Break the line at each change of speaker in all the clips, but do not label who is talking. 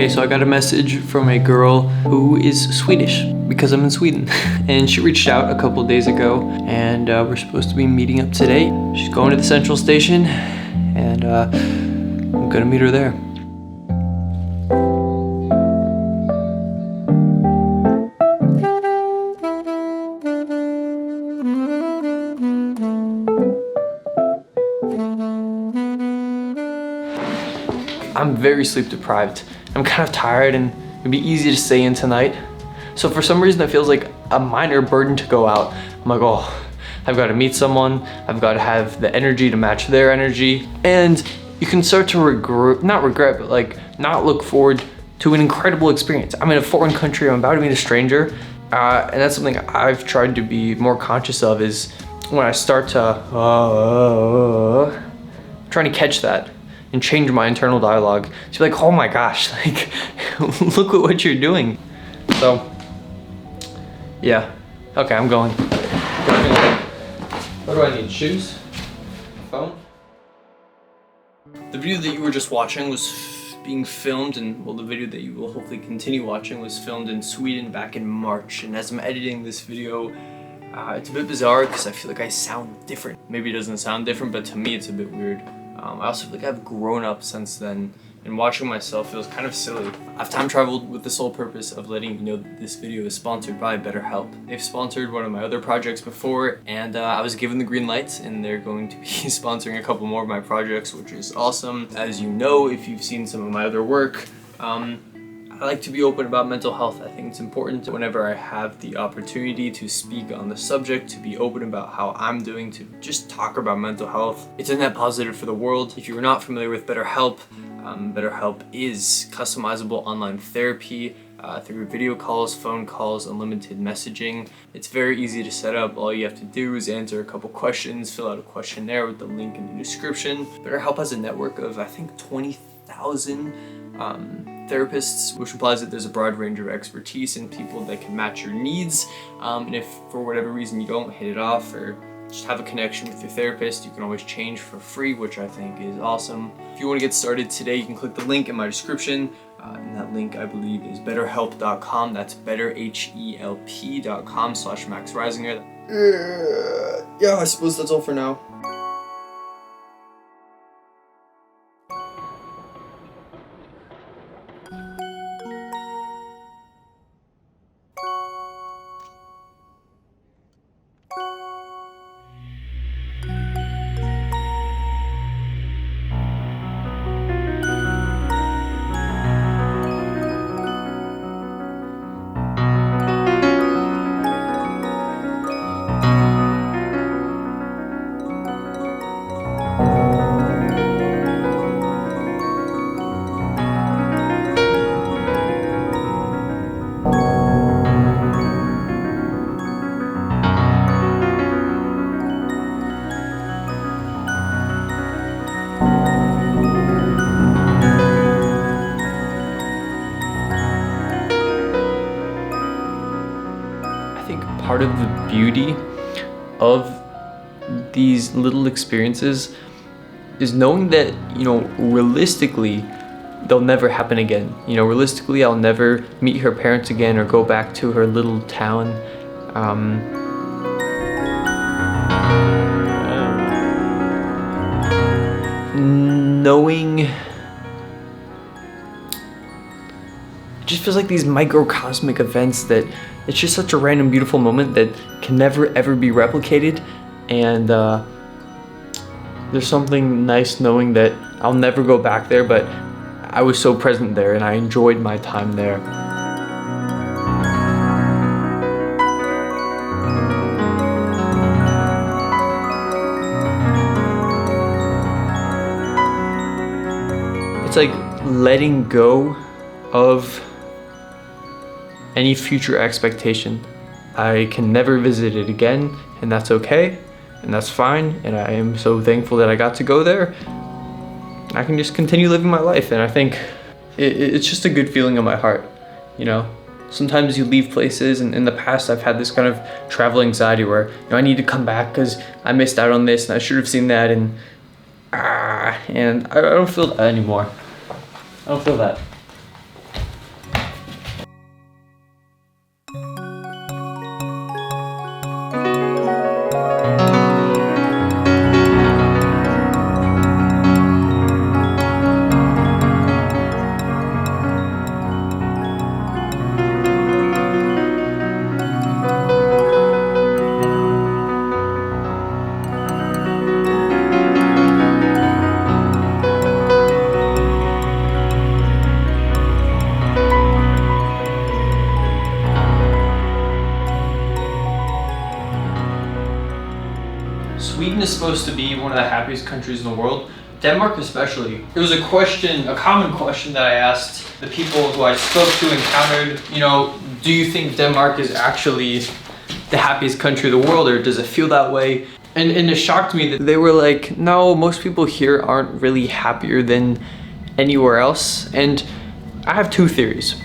Okay, so I got a message from a girl who is Swedish because I'm in Sweden. And she reached out a couple days ago and we're supposed to be meeting up today. She's going to the central station and I'm gonna meet her there. I'm very sleep deprived. I'm kind of tired and it'd be easy to stay in tonight. So for some reason it feels like a minor burden to go out. I'm like, oh, I've got to meet someone. I've got to have the energy to match their energy. And you can start to not regret, but like not look forward to an incredible experience. I'm in a foreign country, I'm about to meet a stranger. And that's something I've tried to be more conscious of is when I start to, trying to catch that and change my internal dialogue. To be like, oh my gosh, like, look at what you're doing. So, yeah. Okay, I'm going. What do I need? Shoes? Phone? The video that you were just watching was being filmed, and well, the video that you will hopefully continue watching was filmed in Sweden back in March. And as I'm editing this video, it's a bit bizarre because I feel like I sound different. Maybe it doesn't sound different, but to me it's a bit weird. I also feel like I've grown up since then, and watching myself feels kind of silly. I've time traveled with the sole purpose of letting you know that this video is sponsored by BetterHelp. They've sponsored one of my other projects before, and I was given the green lights, and they're going to be sponsoring a couple more of my projects, which is awesome. As you know, if you've seen some of my other work, I like to be open about mental health. I think it's important whenever I have the opportunity to speak on the subject, to be open about how I'm doing, to just talk about mental health. It's a net positive for the world. If you're not familiar with BetterHelp, BetterHelp is customizable online therapy through video calls, phone calls, unlimited messaging. It's very easy to set up. All you have to do is answer a couple questions, fill out a questionnaire with the link in the description. BetterHelp has a network of, I think, 20,000 therapists, which implies that there's a broad range of expertise and people that can match your needs. And if for whatever reason you don't hit it off or just have a connection with your therapist, you can always change for free, which I think is awesome. If you want to get started today, you can click the link in my description. And that link, I believe, is betterhelp.com. That's betterhelp.com/Max Reisinger. Yeah, I suppose that's all for now. Part of the beauty of these little experiences is knowing that, you know, realistically, they'll never happen again. You know, realistically, I'll never meet her parents again or go back to her little town. Knowing, it just feels like these microcosmic events that it's just such a random, beautiful moment that can never ever be replicated. And there's something nice knowing that I'll never go back there, but I was so present there and I enjoyed my time there. It's like letting go of any future expectation. I can never visit it again, and that's okay, and that's fine, and I am so thankful that I got to go there. I can just continue living my life, and I think it's just a good feeling in my heart, you know? Sometimes you leave places, and in the past I've had this kind of travel anxiety where, you know, I need to come back because I missed out on this and I should have seen that, and I don't feel that anymore. I don't feel that. Sweden is supposed to be one of the happiest countries in the world. Denmark especially. It was a common question that I asked the people who I spoke to, encountered, you know, do you think Denmark is actually the happiest country in the world, or does it feel that way? And it shocked me that they were like, no, most people here aren't really happier than anywhere else. And I have two theories.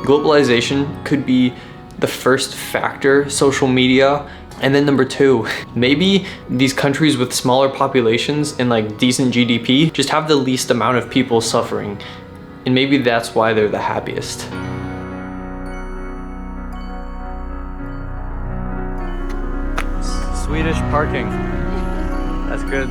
Globalization could be the first factor, social media, and then number two, maybe these countries with smaller populations and like decent GDP just have the least amount of people suffering, and maybe that's why they're the happiest. Swedish parking. That's good.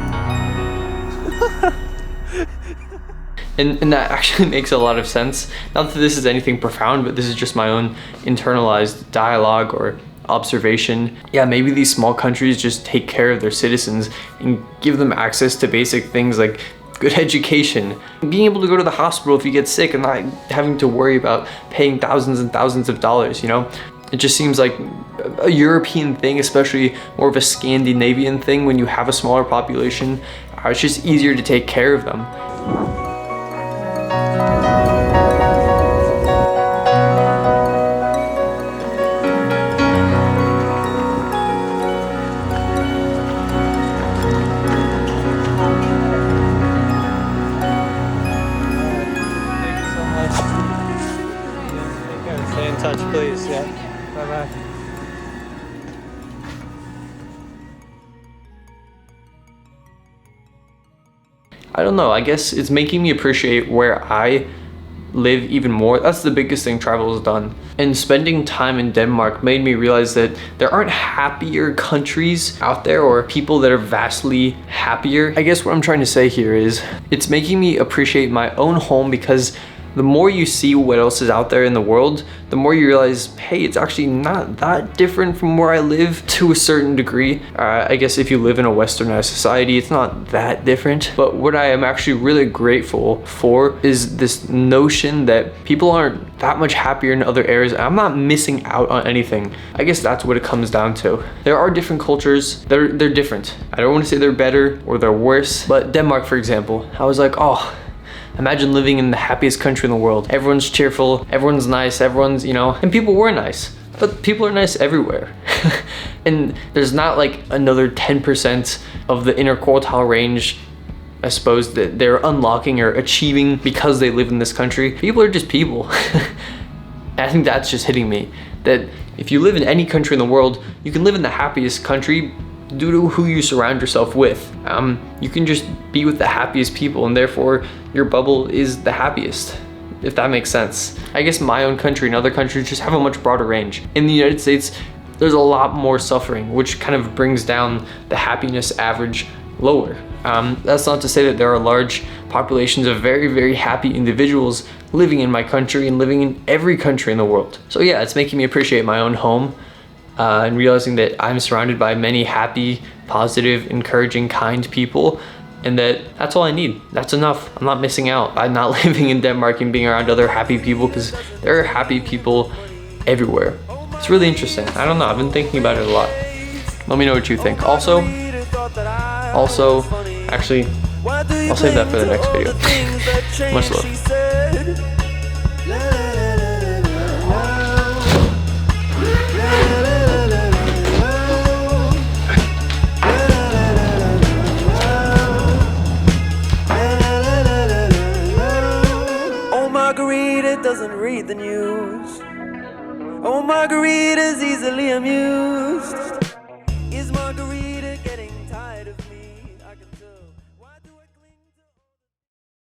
And that actually makes a lot of sense. Not that this is anything profound, but this is just my own internalized dialogue or observation. Yeah, maybe these small countries just take care of their citizens and give them access to basic things like good education, being able to go to the hospital if you get sick and not having to worry about paying thousands and thousands of dollars, you know? It just seems like a European thing, especially more of a Scandinavian thing. When you have a smaller population, it's just easier to take care of them. Stay in touch, please. Yeah. Bye-bye. I don't know, I guess it's making me appreciate where I live even more. That's the biggest thing travel has done. And spending time in Denmark made me realize that there aren't happier countries out there or people that are vastly happier. I guess what I'm trying to say here is it's making me appreciate my own home, because the more you see what else is out there in the world, the more you realize, hey, it's actually not that different from where I live to a certain degree. I guess if you live in a westernized society, it's not that different. But what I am actually really grateful for is this notion that people aren't that much happier in other areas. I'm not missing out on anything. I guess that's what it comes down to. There are different cultures. They're different. I don't want to say they're better or they're worse, but Denmark, for example, I was like, oh, imagine living in the happiest country in the world. Everyone's cheerful, everyone's nice, everyone's, you know, and people were nice, but people are nice everywhere. And there's not like another 10% of the inner quartile range, I suppose, that they're unlocking or achieving because they live in this country. People are just people. And I think that's just hitting me, that if you live in any country in the world, you can live in the happiest country due to who you surround yourself with. You can just be with the happiest people, and therefore your bubble is the happiest, if that makes sense. I guess my own country and other countries just have a much broader range. In the United States, there's a lot more suffering, which kind of brings down the happiness average lower. That's not to say that there are large populations of very, very happy individuals living in my country and living in every country in the world. So yeah, it's making me appreciate my own home. And realizing that I'm surrounded by many happy, positive, encouraging, kind people, and that's all I need. That's enough. I'm not missing out. I'm not living in Denmark and being around other happy people, because there are happy people everywhere. It's really interesting. I don't know. I've been thinking about it a lot. Let me know what you think. Also, actually, I'll save that for the next video. Much love.
Margarita doesn't read the news. Oh, Margarita's easily amused.